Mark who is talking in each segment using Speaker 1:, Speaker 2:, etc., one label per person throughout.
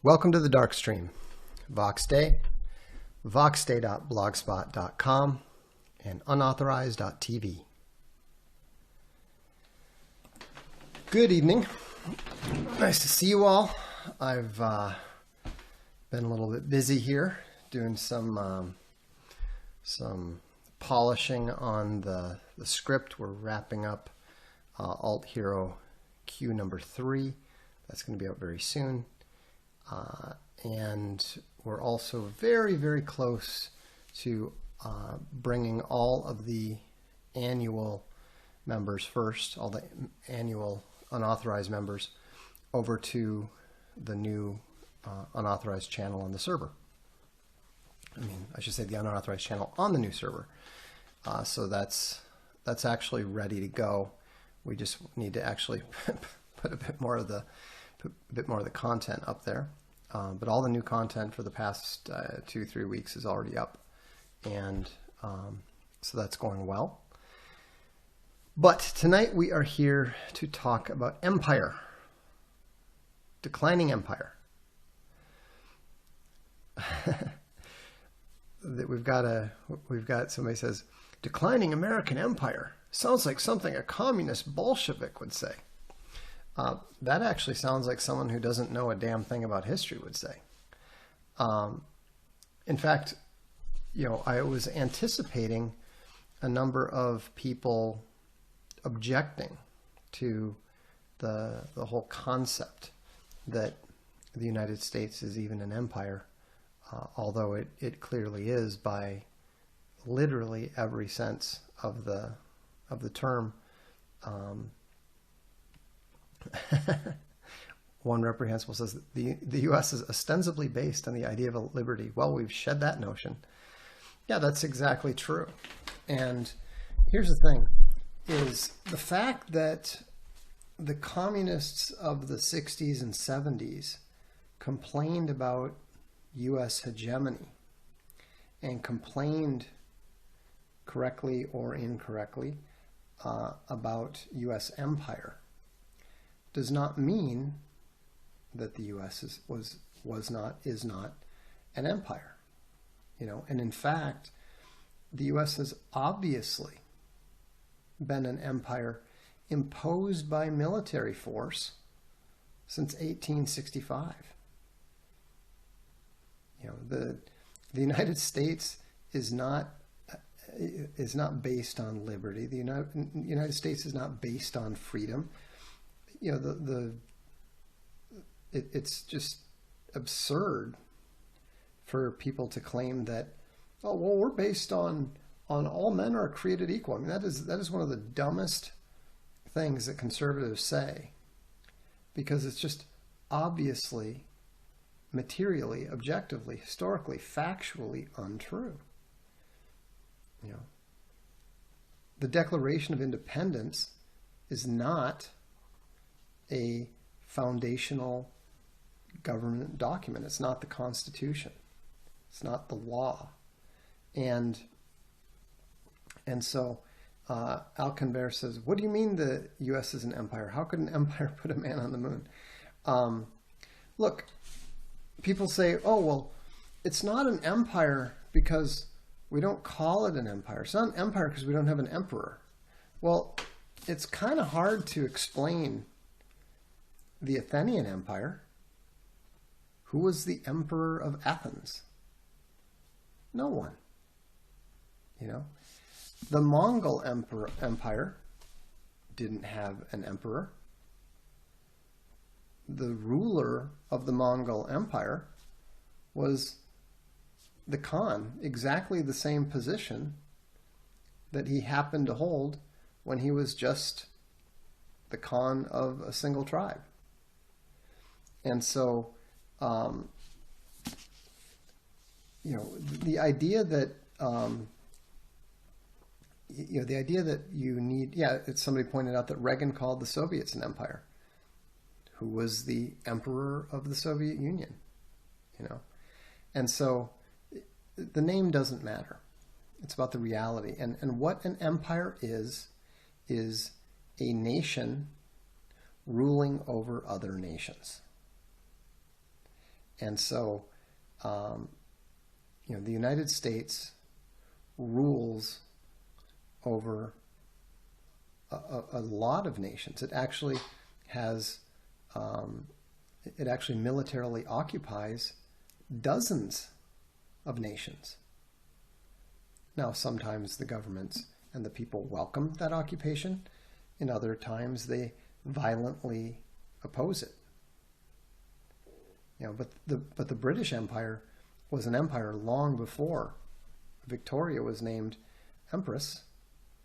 Speaker 1: Welcome to the Darkstream. Voxday, voxday.blogspot.com, and unauthorized.tv. Good evening. Nice to see you all. I've been a little bit busy here doing some polishing on the script. We're wrapping up Alt Hero Q number 3. That's going to be out very soon. And we're also very, very close to bringing all of the annual members first, all the annual unauthorized members, over to the new unauthorized channel on the server. I should say the unauthorized channel on the new server. So that's actually ready to go. We just need to actually put a bit more of the content up there. But all the new content for the past 2-3 weeks is already up, and so that's going well. But tonight we are here to talk about empire, declining empire. We've got somebody says, declining American empire sounds like something a communist Bolshevik would say. That actually sounds like someone who doesn't know a damn thing about history would say. In fact, I was anticipating a number of people objecting to the whole concept that the United States is even an empire, although it clearly is by literally every sense of the term. One reprehensible says that the U.S. is ostensibly based on the idea of a liberty. Well, we've shed that notion. Yeah, that's exactly true. And here's the thing, is the fact that the communists of the 60s and 70s complained about U.S. hegemony and complained correctly or incorrectly about U.S. empire does not mean that the U.S. is not an empire, and in fact, the U.S. has obviously been an empire imposed by military force since 1865. The United States is not based on liberty. The United States is not based on freedom. It's just absurd for people to claim that, oh, well, we're based on all men are created equal. That is one of the dumbest things that conservatives say, because it's just obviously, materially, objectively, historically, factually untrue. The Declaration of Independence is not a foundational government document. It's not the Constitution. It's not the law. And so Alconver says, what do you mean the U.S. is an empire? How could an empire put a man on the moon? Look, people say, oh, well, it's not an empire because we don't call it an empire. It's not an empire because we don't have an emperor. Well, it's kind of hard to explain the Athenian Empire. Who was the emperor of Athens? No one. The Mongol Empire didn't have an emperor. The ruler of the Mongol Empire was the Khan, exactly the same position that he happened to hold when he was just the Khan of a single tribe. And so, the idea that you need, somebody pointed out that Reagan called the Soviets an empire. Who was the emperor of the Soviet Union? And so the name doesn't matter. It's about the reality. And what an empire is a nation ruling over other nations. And so, the United States rules over a lot of nations. It actually has, it actually militarily occupies dozens of nations. Now, sometimes the governments and the people welcome that occupation. In other times, they violently oppose it. But the British Empire was an empire long before Victoria was named Empress.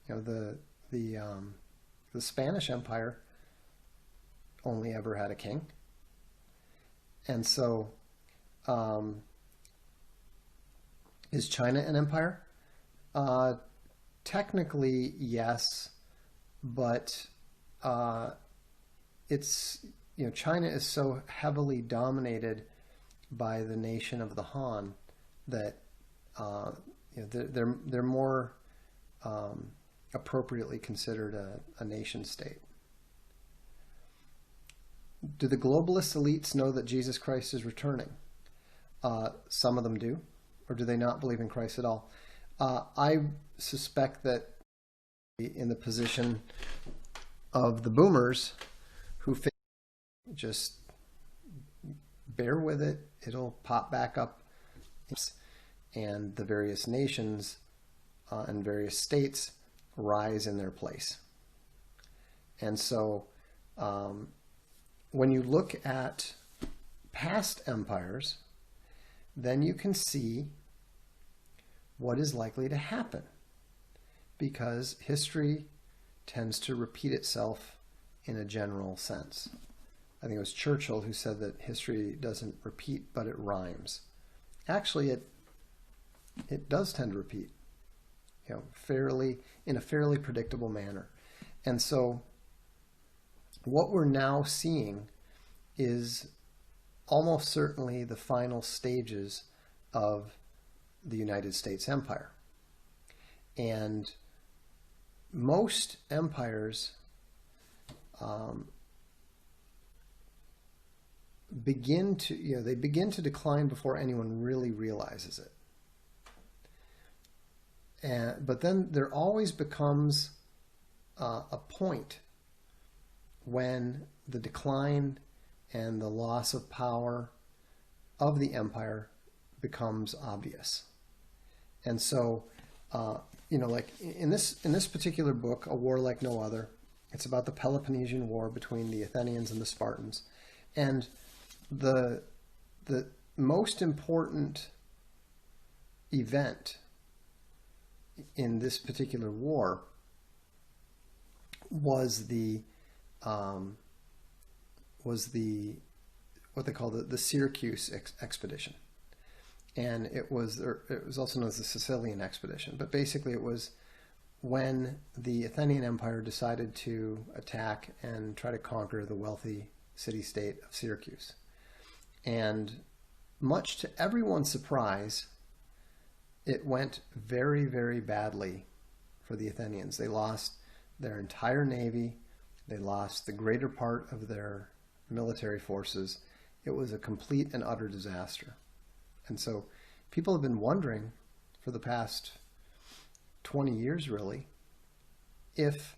Speaker 1: The Spanish Empire only ever had a king. And so, is China an empire? Technically, yes, but it's, China is so heavily dominated by the nation of the Han that they're more appropriately considered a nation state. Do the globalist elites know that Jesus Christ is returning? Some of them do. Or do they not believe in Christ at all? I suspect that in the position of the boomers who just bear with it, it'll pop back up, and the various nations and various states rise in their place. And so when you look at past empires, then you can see what is likely to happen, because history tends to repeat itself in a general sense. I think it was Churchill who said that history doesn't repeat, but it rhymes. Actually, it does tend to repeat, in a fairly predictable manner. And so what we're now seeing is almost certainly the final stages of the United States Empire. And most empires begin to decline before anyone really realizes it. But then there always becomes a point when the decline and the loss of power of the empire becomes obvious. And so, like in this particular book, A War Like No Other, it's about the Peloponnesian War between the Athenians and the Spartans. And the most important event in this particular war was what they call the Syracuse Expedition. And it was also known as the Sicilian Expedition. But basically it was when the Athenian Empire decided to attack and try to conquer the wealthy city-state of Syracuse. And much to everyone's surprise, it went very, very badly for the Athenians. They lost their entire navy. They lost the greater part of their military forces. It was a complete and utter disaster. And so people have been wondering for the past 20 years, really, if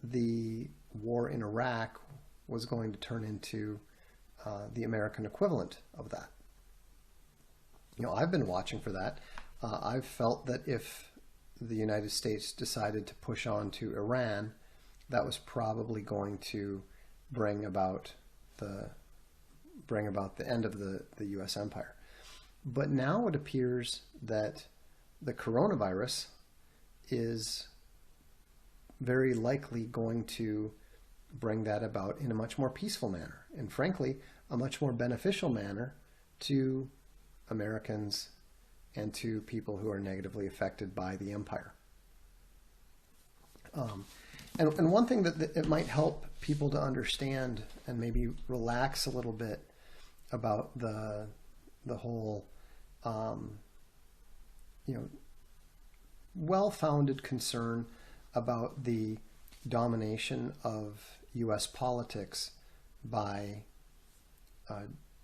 Speaker 1: the war in Iraq was going to turn into the American equivalent of that. I've been watching for that. I've felt that if the United States decided to push on to Iran, that was probably going to bring about the end of the U.S. empire. But now it appears that the coronavirus is very likely going to bring that about in a much more peaceful manner, and frankly, a much more beneficial manner to Americans and to people who are negatively affected by the empire. And one thing that it might help people to understand and maybe relax a little bit about the whole well-founded concern about the domination of U.S. politics by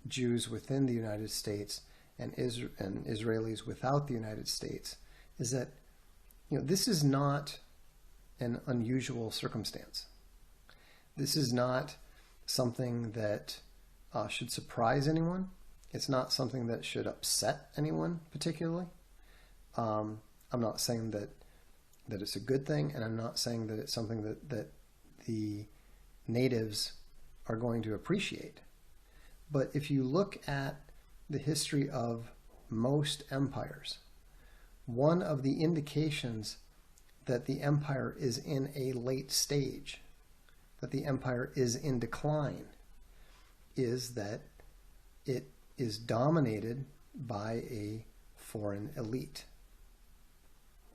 Speaker 1: Jews within the United States and Israelis without the United States is that, this is not an unusual circumstance. This is not something that should surprise anyone. It's not something that should upset anyone particularly. I'm not saying that it's a good thing, and I'm not saying that it's something that the natives are going to appreciate. But if you look at the history of most empires, one of the indications that the empire is in a late stage, that the empire is in decline, is that it is dominated by a foreign elite.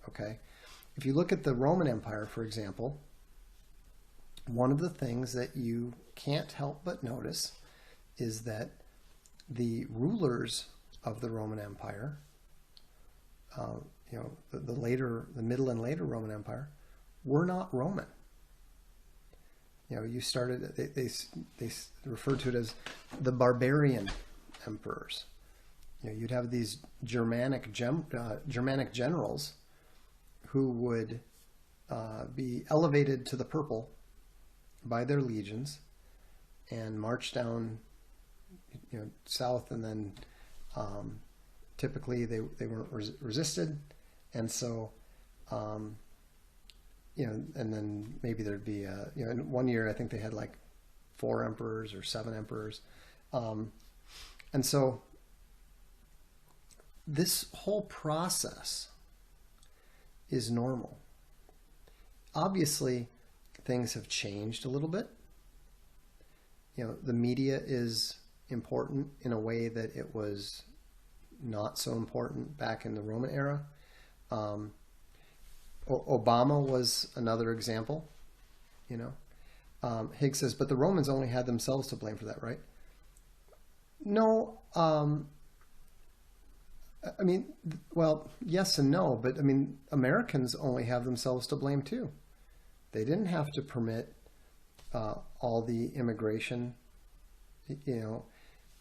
Speaker 1: Okay? If you look at the Roman Empire, for example, one of the things that you can't help but notice is that the rulers of the Roman Empire, the middle and later Roman Empire, were not Roman. You started, they referred to it as the barbarian emperors. You'd have these Germanic generals who would be elevated to the purple by their legions and march down, south, and then typically they weren't resisted, and so and then maybe there'd be in one year I think they had like 4 emperors or 7 emperors, and so this whole process is normal. Obviously, things have changed a little bit. The media is important in a way that it was not so important back in the Roman era. Obama was another example. Higgs says, but the Romans only had themselves to blame for that, right? No. Well, yes and no, but Americans only have themselves to blame too. They didn't have to permit all the immigration,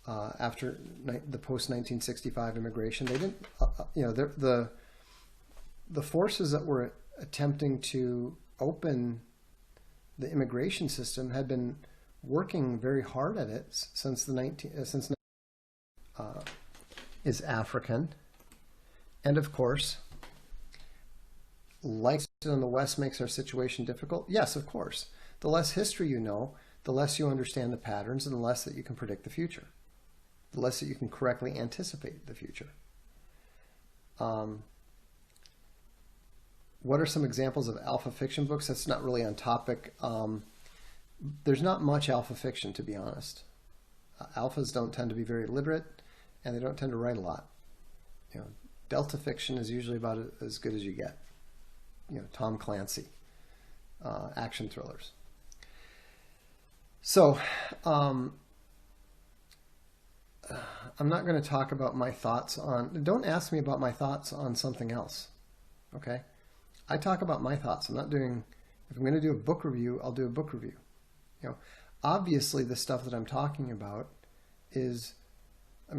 Speaker 1: after the post-1965 immigration. They didn't, the forces that were attempting to open the immigration system had been working very hard at it since is African. And of course, like in the West makes our situation difficult. Yes, of course. The less history you know, the less you understand the patterns, and the less that you can predict the future. The less that you can correctly anticipate the future. What are some examples of alpha fiction books? That's not really on topic. There's not much alpha fiction, to be honest. Alphas don't tend to be very literate, and they don't tend to write a lot. Delta fiction is usually about as good as you get. Tom Clancy, action thrillers. So, I'm not going to talk about my thoughts on, don't ask me about my thoughts on something else, okay? I talk about my thoughts. I'm not doing, if I'm going to do a book review, I'll do a book review. Obviously the stuff that I'm talking about is,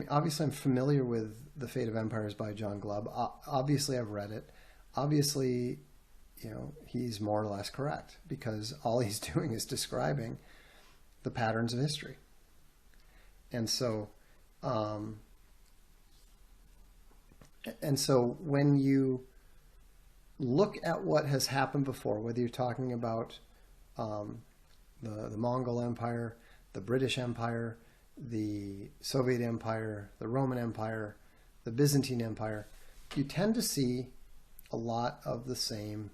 Speaker 1: obviously I'm familiar with The Fate of Empires by John Glubb. Obviously I've read it. Obviously, he's more or less correct, because all he's doing is describing the patterns of history. And so, when you look at what has happened before, whether you're talking about the Mongol Empire, the British Empire, the Soviet Empire, the Roman Empire, the Byzantine Empire, you tend to see a lot of the same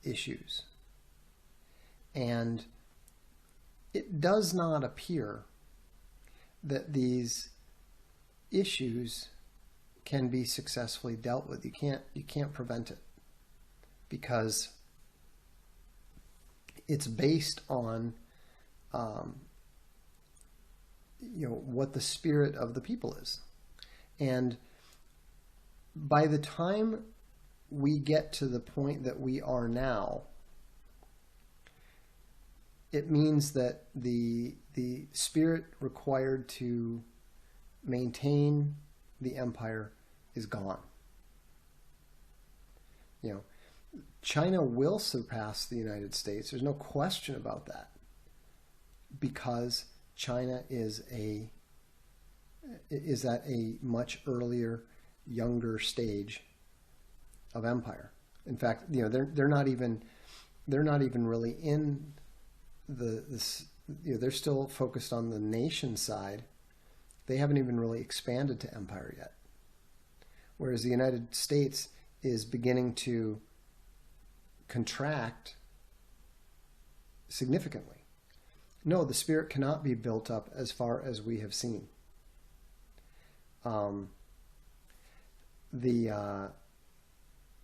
Speaker 1: issues. And it does not appear that these issues can be successfully dealt with. You can't prevent it, because it's based on what the spirit of the people is. And by the time we get to the point that we are now, it means that the spirit required to maintain the empire is gone. You know, China will surpass the United States. There's no question about that, because China is at a much earlier, younger stage of empire. In fact, you know, they're not even really in this. You know, they're still focused on the nation side. They haven't even really expanded to empire yet. Whereas the United States is beginning to contract significantly. No, the spirit cannot be built up as far as we have seen. You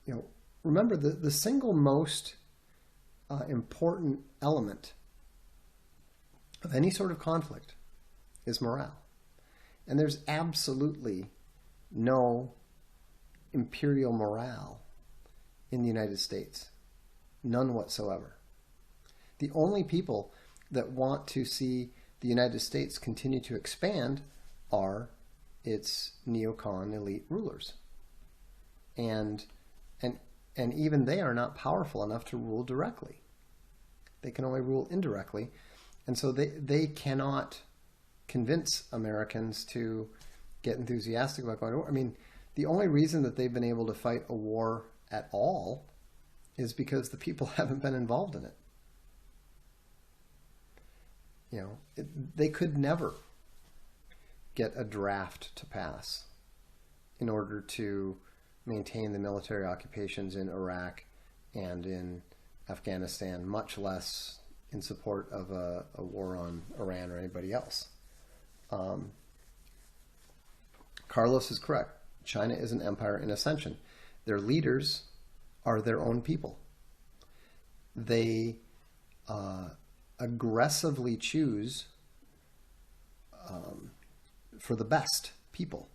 Speaker 1: know, remember the single most important element of any sort of conflict is morale. And there's absolutely no imperial morale in the United States. None whatsoever. The only people that want to see the United States continue to expand are its neocon elite rulers. And even they are not powerful enough to rule directly. They can only rule indirectly. And so they cannot convince Americans to get enthusiastic about going to war. I mean, the only reason that they've been able to fight a war at all is because the people haven't been involved in it. You know, they could never get a draft to pass in order to maintain the military occupations in Iraq and in Afghanistan, much less in support of a war on Iran or anybody else. Carlos is correct. China is an empire in ascension. Their leaders are their own people. They aggressively choose for the best people.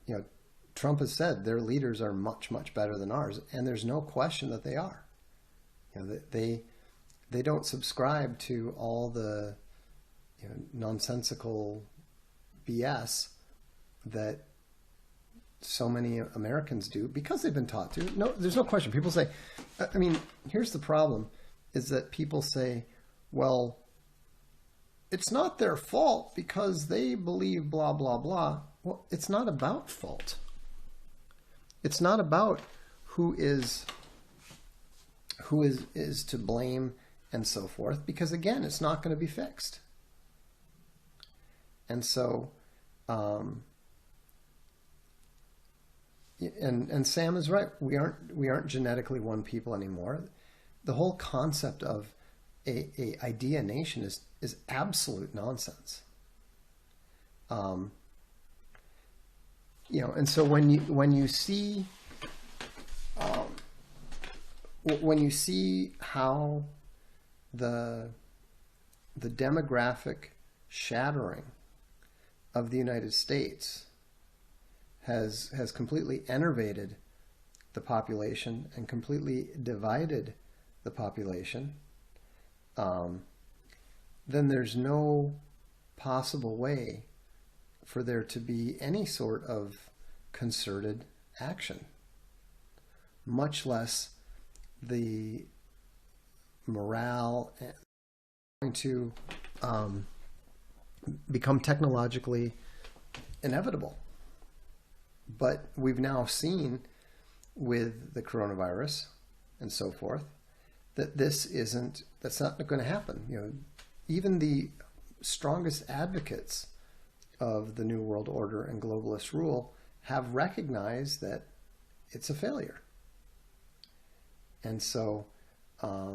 Speaker 1: You know, Trump has said their leaders are much, much better than ours, and there's no question that they are. You know, they don't subscribe to all the, you know, nonsensical BS that so many Americans do because they've been taught to. No, there's no question. People say, I mean, here's the problem, is that people say, well, it's not their fault because they believe blah, blah, blah. Well, it's not about fault. It's not about who is to blame and so forth, because again, it's not going to be fixed. And so, and Sam is right. We aren't genetically one people anymore. The whole concept of a idea nation is absolute nonsense. You know, and so when you see how the demographic shattering of the United States has completely enervated the population and completely divided the population, then there's no possible way for there to be any sort of concerted action, much less the morale going to become technologically inevitable. But we've now seen with the coronavirus and so forth that that's not going to happen. You know, even the strongest advocates of the New World Order and globalist rule have recognized that it's a failure. And so, how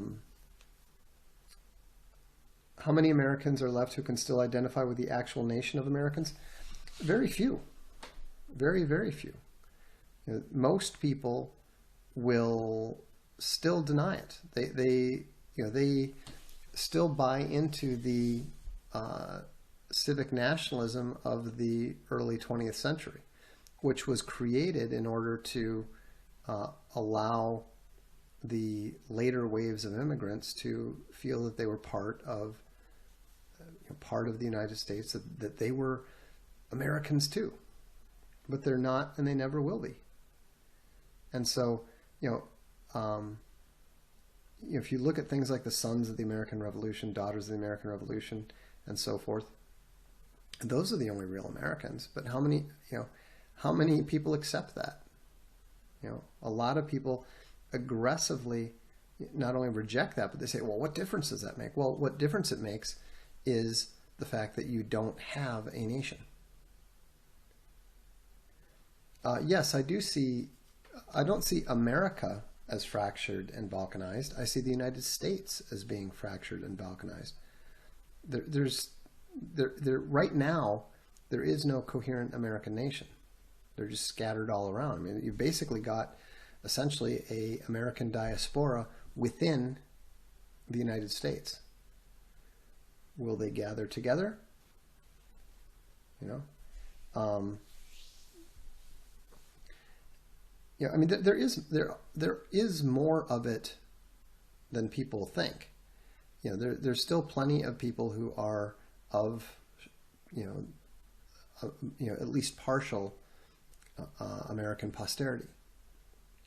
Speaker 1: many Americans are left who can still identify with the actual nation of Americans? Very few. Very, very few. You know, most people will still deny it. They still buy into the civic nationalism of the early 20th century, which was created in order to allow the later waves of immigrants to feel that they were part of the United States, that they were Americans too, but they're not, and they never will be. And so, if you look at things like the sons of the American Revolution, daughters of the American Revolution, and so forth, those are the only real Americans. But how many people accept that? A lot of people aggressively not only reject that, but they say, well, what difference does that make? Well, what difference it makes is the fact that you don't have a nation. Yes, I don't see America as fractured and balkanized. I see the United States as being fractured and balkanized. Right now, there is no coherent American nation. They're just scattered all around. I mean, you've basically got essentially a American diaspora within the United States. Will they gather together? I mean, there is more of it than people think. There's still plenty of people who are of, at least partial American posterity.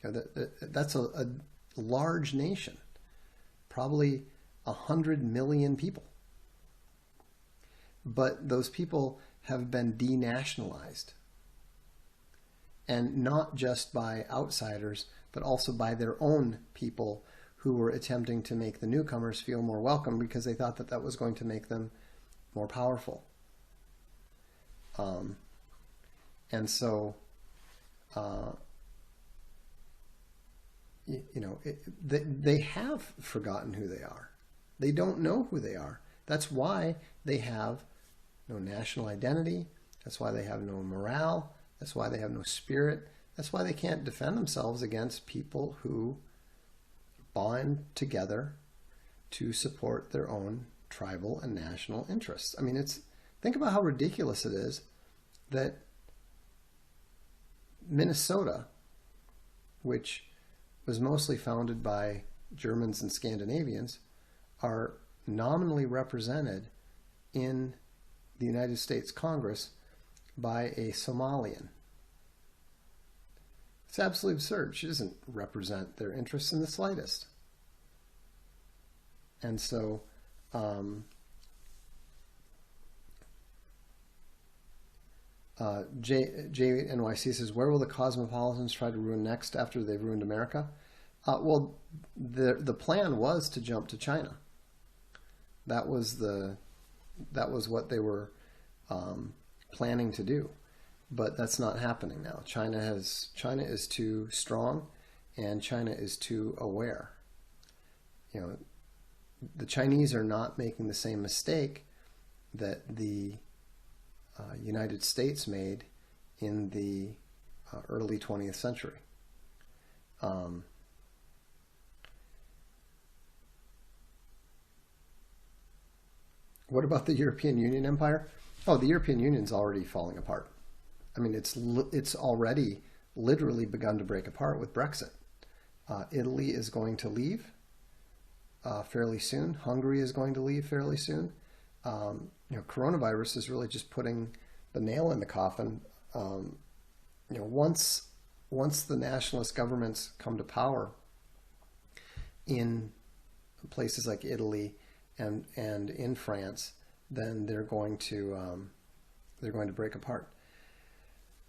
Speaker 1: That's a large nation, probably 100 million people. But those people have been denationalized. And not just by outsiders, but also by their own people who were attempting to make the newcomers feel more welcome because they thought that that was going to make them more powerful. And so, they have forgotten who they are. They don't know who they are. That's why they have no national identity. That's why they have no morale. That's why they have no spirit. That's why they can't defend themselves against people who bond together to support their own tribal and national interests. I mean, think about how ridiculous it is that Minnesota, which was mostly founded by Germans and Scandinavians, are nominally represented in the United States Congress by a Somalian. It's absolutely absurd. She doesn't represent their interests in the slightest. And so, JNYC says, where will the cosmopolitans try to ruin next after they've ruined America? Well, the plan was to jump to China. That was what they were planning to do, but that's not happening now. China is too strong, and China is too aware. The Chinese are not making the same mistake that the United States made in the early 20th century. What about the European Union empire? Oh, the European Union's already falling apart. I mean, it's already literally begun to break apart with Brexit. Italy is going to leave fairly soon. Hungary is going to leave fairly soon. Coronavirus is really just putting the nail in the coffin. Once the nationalist governments come to power in places like Italy and in France, then they're going to break apart.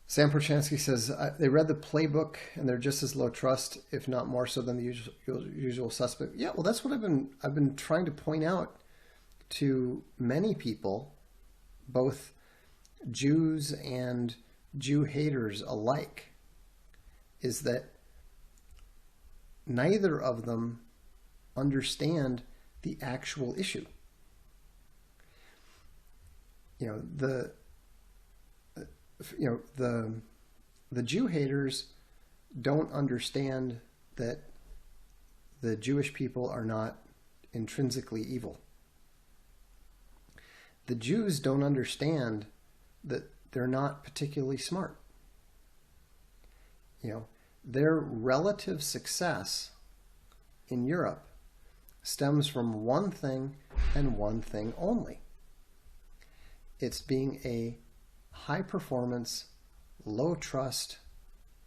Speaker 1: Sam Prochansky says they read the playbook and they're just as low trust, if not more so, than the usual suspect. Yeah, well, that's what I've been trying to point out to many people, both Jews and Jew haters alike, is that neither of them understand the actual issue. The Jew haters don't understand that the Jewish people are not intrinsically evil. The Jews don't understand that they're not particularly smart. Their relative success in Europe stems from one thing and one thing only. It's being a high performance, low trust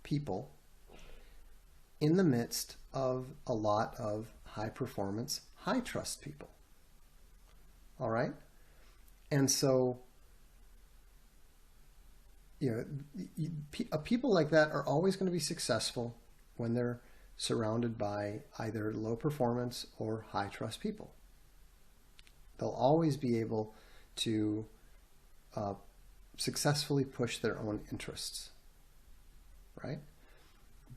Speaker 1: people in the midst of a lot of high performance, high trust people. All right? And so, people like that are always going to be successful when they're surrounded by either low performance or high trust people. They'll always be able to successfully push their own interests, right?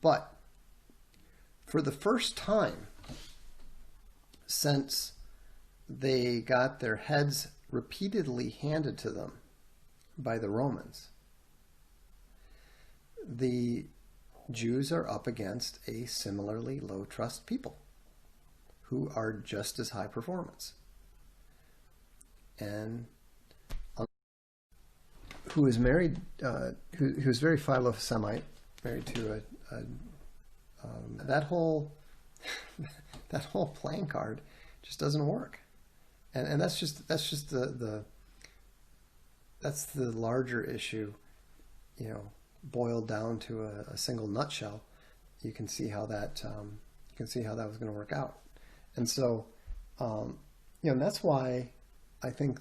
Speaker 1: But for the first time since they got their heads repeatedly handed to them by the Romans, the Jews are up against a similarly low trust people who are just as high performance and who is married, who's very Philo-Semite, married to that whole playing card just doesn't work, and that's the larger issue, boiled down to a single nutshell. You can see how that was going to work out, and so and that's why I think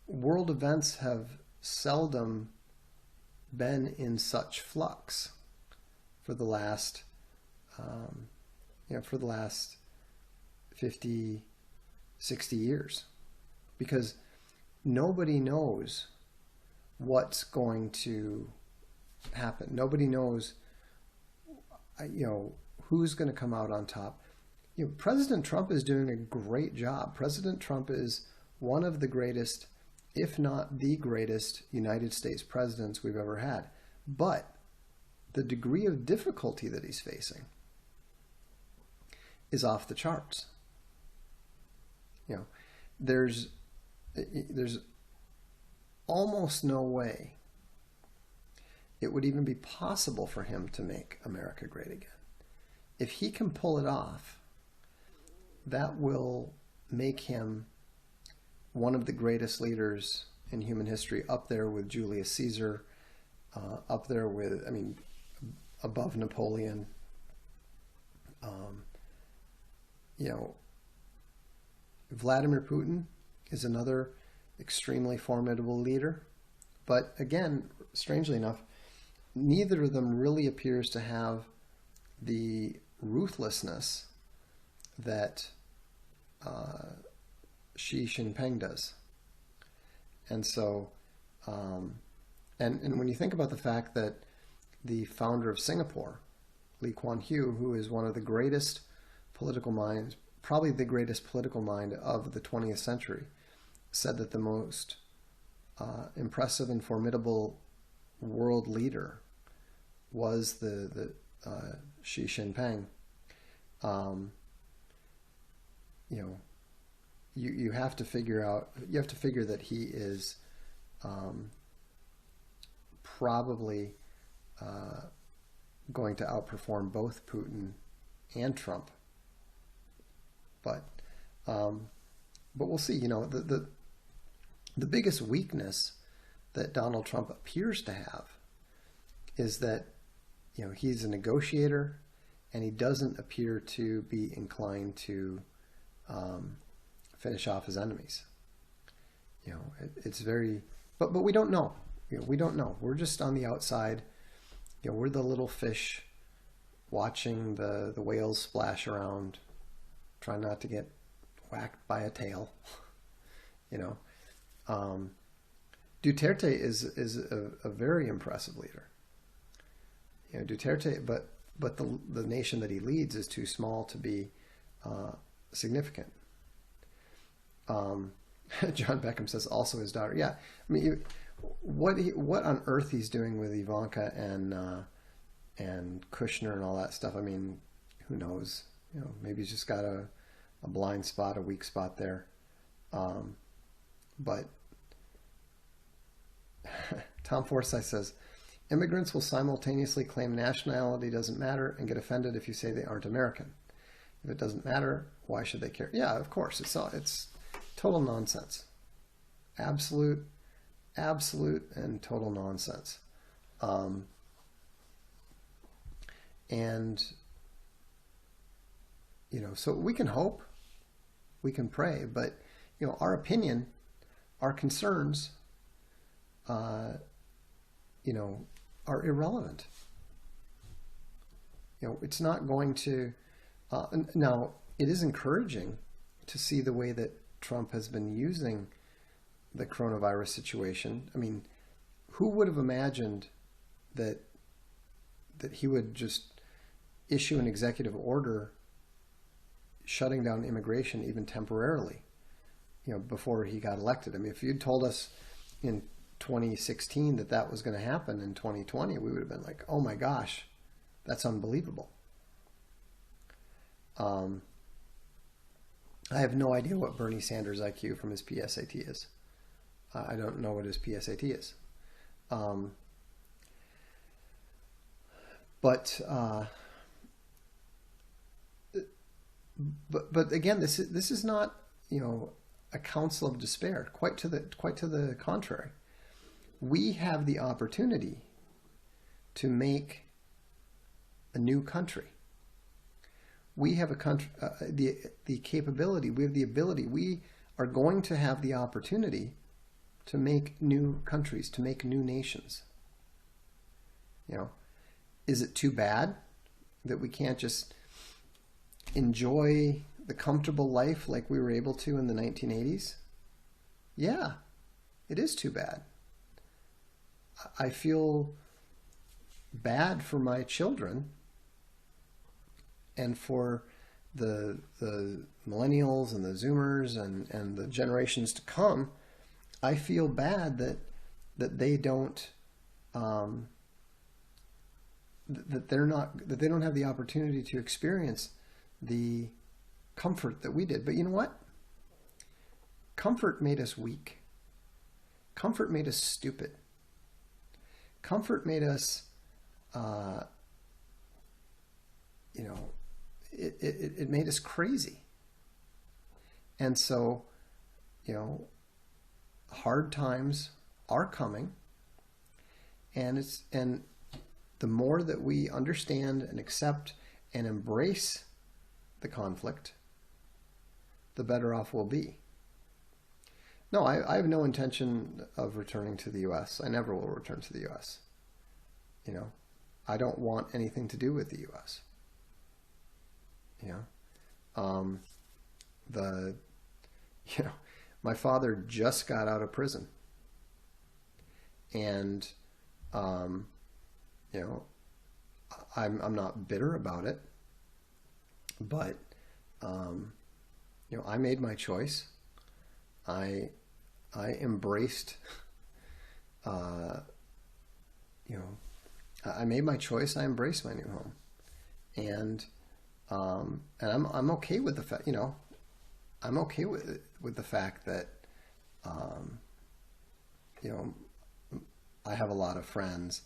Speaker 1: world events have seldom been in such flux for the last 50, 60 years, because nobody knows what's going to happen. Nobody knows, who's going to come out on top. President Trump is doing a great job. President Trump is one of the greatest, if not the greatest, United States presidents we've ever had. But the degree of difficulty that he's facing is off the charts. There's almost no way it would even be possible for him to make America great again. If he can pull it off, that will make him one of the greatest leaders in human history, up there with Julius Caesar, up there with, above Napoleon. Vladimir Putin is another extremely formidable leader. But again, strangely enough, neither of them really appears to have the ruthlessness that Xi Jinping does. And so, and when you think about the fact that the founder of Singapore, Lee Kuan Yew, who is one of the greatest political minds, probably the greatest political mind of the 20th century, said that the most impressive and formidable world leader was the Xi Jinping. You have to figure that he is probably going to outperform both Putin and Trump. But we'll see. The biggest weakness that Donald Trump appears to have is that he's a negotiator, and he doesn't appear to be inclined to finish off his enemies. It's very, but we don't know. We don't know. We're just on the outside. We're the little fish watching the whales splash around, trying not to get whacked by a tail. Duterte is a very impressive leader. Duterte, but the nation that he leads is too small to be significant. John Beckham says also his daughter. Yeah, what on earth he's doing with Ivanka and Kushner and all that stuff. Who knows? Maybe he's just got a blind spot, a weak spot there. But Tom Forsyth says, immigrants will simultaneously claim nationality doesn't matter and get offended if you say they aren't American. If it doesn't matter, why should they care? Yeah, of course. It's total nonsense. Absolute absolute and total nonsense. And, you know, so we can hope, we can pray, but, you know, our opinion, our concerns, you know, are irrelevant. You know, it's not going to, now it is encouraging to see the way that Trump has been using the coronavirus situation. I mean, who would have imagined that he would just issue an executive order shutting down immigration even temporarily, you know, before he got elected? I mean, if you'd told us in 2016 that that was going to happen in 2020, we would have been like, oh my gosh, that's unbelievable. I have no idea what Bernie Sanders' IQ from his PSAT is. I don't know what his PSAT is. But again, this is not, you know, a counsel of despair. Quite to the contrary. We have the opportunity to make a new country. We have a country, the capability. We have the ability. We are going to have the opportunity to make new countries, to make new nations. You know, is it too bad that we can't just enjoy the comfortable life like we were able to in the 1980s? Yeah, it is too bad. I feel bad for my children and for the millennials and the Zoomers and the generations to come. I feel bad that they don't that they don't have the opportunity to experience the comfort that we did. But you know what? Comfort made us weak. Comfort made us stupid. Comfort made us, you know, it made us crazy. And so, you know, hard times are coming, and the more that we understand and accept and embrace the conflict, the better off we'll be. No, I have no intention of returning to the U.S. I never will return to the U.S. You know, I don't want anything to do with the U.S. You know, you know, my father just got out of prison, and you know, I'm not bitter about it, but you know, I made my choice. I embraced, you know, I made my choice. I embraced my new home, and I'm okay with the fact, you know, I'm okay with the fact that, you know, I have a lot of friends,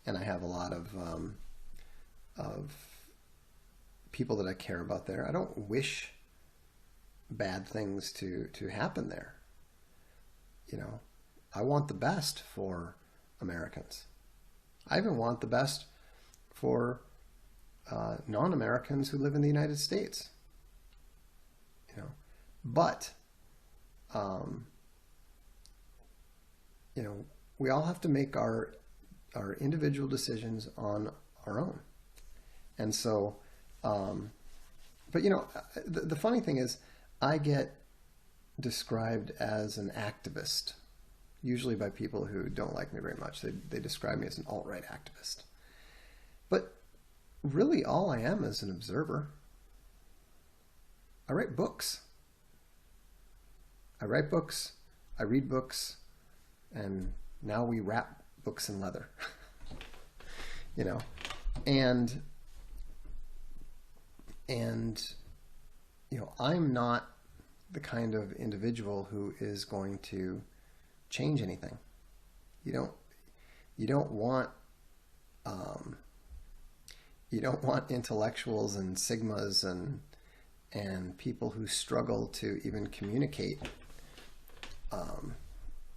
Speaker 1: and I have a lot of people that I care about there. I don't wish bad things to happen there. You know, I want the best for Americans. I even want the best for non-Americans who live in the United States. You know, but you know, we all have to make our individual decisions on our own. And so, but you know, the funny thing is, I get described as an activist, usually by people who don't like me very much. They describe me as an alt-right activist. But really all I am is an observer. I write books. I write books, I read books, and now we wrap books in leather. You know, and you know, I'm not the kind of individual who is going to change anything. You don't want intellectuals and sigmas and people who struggle to even communicate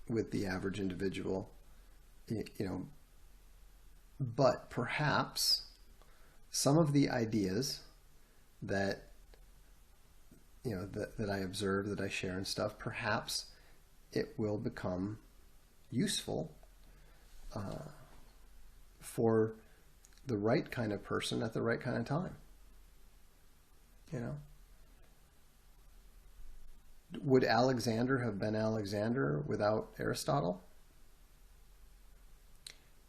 Speaker 1: with the average individual, you know, but perhaps some of the ideas that, you know, that I observe, that I share and stuff, perhaps it will become useful for the right kind of person at the right kind of time. You know, would Alexander have been Alexander without Aristotle?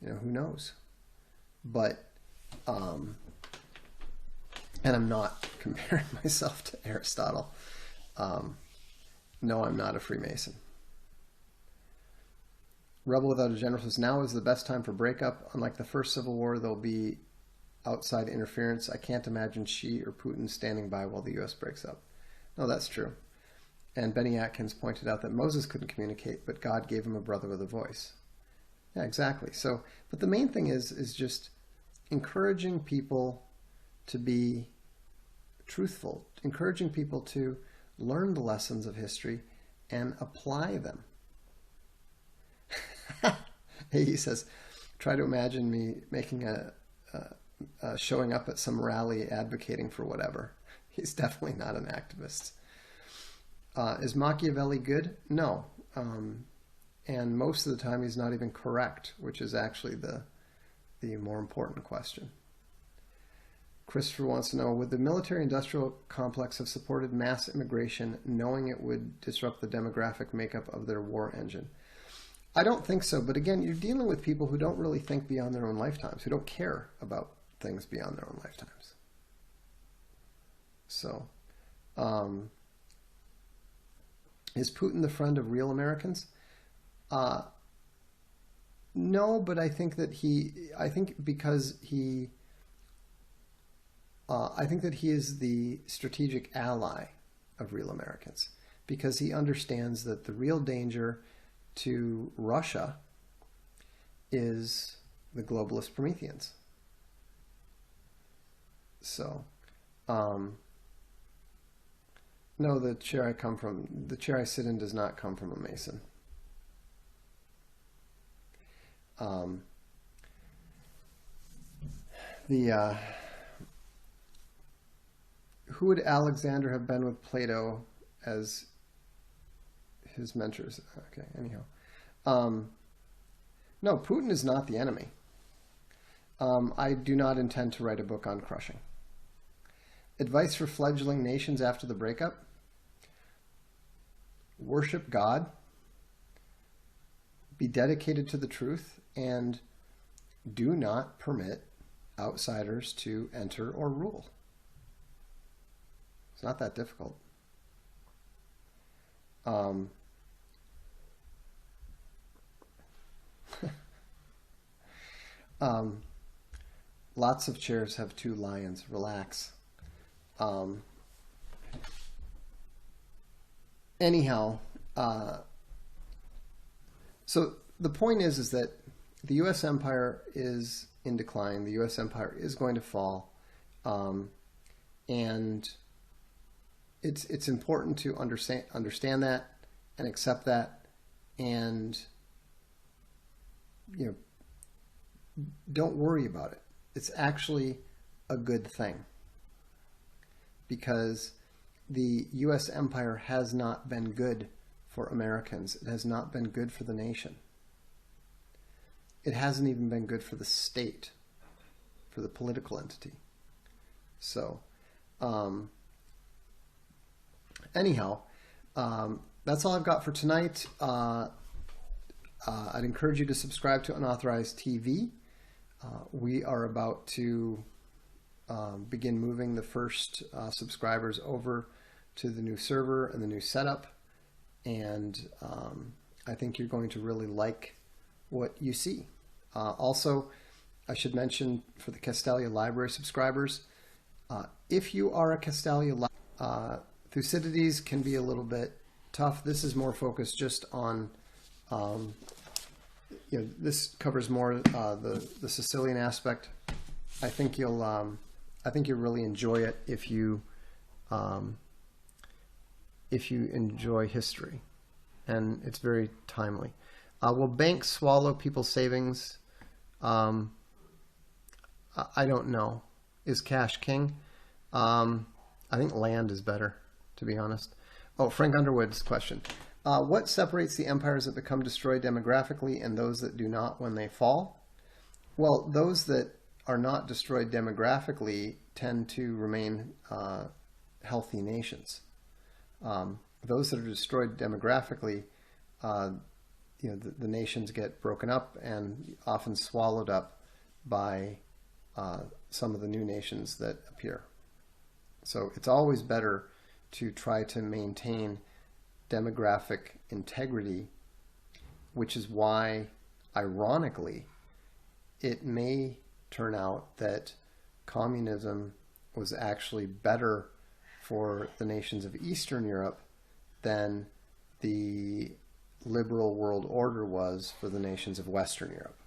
Speaker 1: You know, who knows? But, and I'm not comparing myself to Aristotle. No, I'm not a Freemason. Rebel Without a General says, now is the best time for breakup. Unlike the first Civil War, there'll be outside interference. I can't imagine Xi or Putin standing by while the U.S. breaks up. No, that's true. And Benny Atkins pointed out that Moses couldn't communicate, but God gave him a brother with a voice. Yeah, exactly. So, but the main thing is just encouraging people to be truthful, encouraging people to learn the lessons of history and apply them. He says, try to imagine me making showing up at some rally advocating for whatever. He's definitely not an activist. Is Machiavelli good? No. And most of the time he's not even correct, which is actually the more important question. Christopher wants to know, would the military-industrial complex have supported mass immigration knowing it would disrupt the demographic makeup of their war engine? I don't think so, but again, you're dealing with people who don't really think beyond their own lifetimes, who don't care about things beyond their own lifetimes. So, is Putin the friend of real Americans? No, but I think that I think that he is the strategic ally of real Americans, because he understands that the real danger to Russia is the globalist Prometheans. So, no, the chair I sit in does not come from a Mason. Who would Alexander have been with Plato as his mentors? Okay, anyhow. No, Putin is not the enemy. I do not intend to write a book on crushing. Advice for fledgling nations after the breakup: worship God, be dedicated to the truth, and do not permit outsiders to enter or rule. It's not that difficult. Lots of chairs have two lions. Relax. Anyhow, so the point is that the U.S. empire is in decline. The U.S. empire is going to fall, and it's important to understand that and accept that, and don't worry about it. It's actually a good thing, because the U.S. empire has not been good for Americans. It has not been good for the nation. It hasn't even been good for the state, for the political entity. So, anyhow, that's all I've got for tonight. I'd encourage you to subscribe to Unauthorized TV. We are about to begin moving the first subscribers over to the new server and the new setup, and I think you're going to really like what you see. Also, I should mention for the Castalia Library subscribers, if you are a Castalia Thucydides can be a little bit tough. This is more focused just on this covers more the Sicilian aspect. I think you'll really enjoy it if you enjoy history, and it's very timely. Will banks swallow people's savings? I don't know. Is cash king? I think land is better, to be honest. Oh, Frank Underwood's question. What separates the empires that become destroyed demographically and those that do not when they fall? Well, those that are not destroyed demographically tend to remain healthy nations. Those that are destroyed demographically, the nations get broken up and often swallowed up by some of the new nations that appear. So it's always better to try to maintain demographic integrity, which is why, ironically, it may turn out that communism was actually better for the nations of Eastern Europe than the liberal world order was for the nations of Western Europe.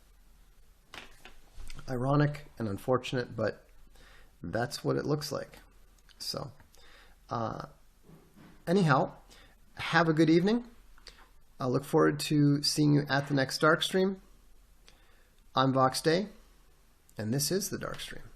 Speaker 1: Ironic and unfortunate, but that's what it looks like. So, anyhow, have a good evening. I look forward to seeing you at the next Darkstream. I'm Voxday, and this is the Darkstream.